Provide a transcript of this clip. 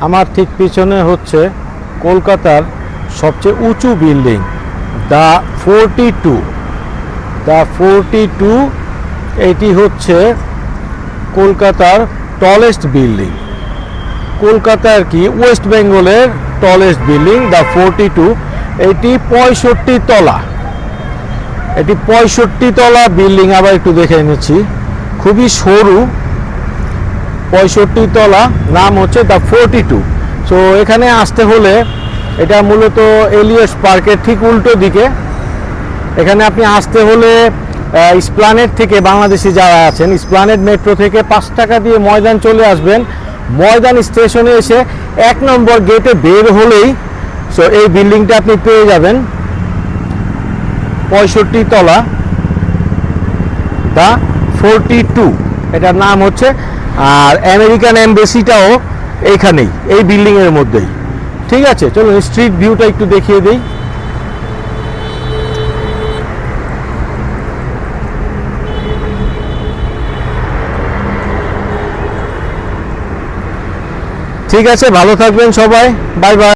আমার ঠিক পিছনে হচ্ছে কলকাতার সবচেয়ে উঁচু বিল্ডিং দ্য 42। এটি হচ্ছে কলকাতার টলেস্ট বিল্ডিং, কলকাতার কি ওয়েস্ট বেঙ্গলের টলেস্ট বিল্ডিং দ্য 42। এটি 65 তলা, এটি 65 তলা বিল্ডিং। আবার একটু দেখে নিচ্ছি, খুবই সরু, 65 তলা, নাম হচ্ছে দ্য 42। সো এখানে আসতে হলে এটা মূলত এলিয়টস পার্কের ঠিক উল্টো দিকে। এখানে আপনি আসতে হলে এসপ্ল্যানেড থেকে, বাংলাদেশি যারা আছেন, এসপ্ল্যানেড মেট্রো থেকে 5 টাকা দিয়ে ময়দান চলে আসবেন। ময়দান স্টেশনে এসে 1 নম্বর গেটে বের হলেই সো এই বিল্ডিংটা আপনি পেয়ে যাবেন, 65 তলা দ্য 42, এটার নাম হচ্ছে। আর আমেরিকান এমবেসিটাও এইখানেই, এই বিল্ডিংয়ের মধ্যেই। ঠিক আছে, চলুন স্ট্রিট ভিউটা একটু দেখিয়ে দিই। ঠিক আছে, ভালো থাকবেন সবাই, বাই বাই।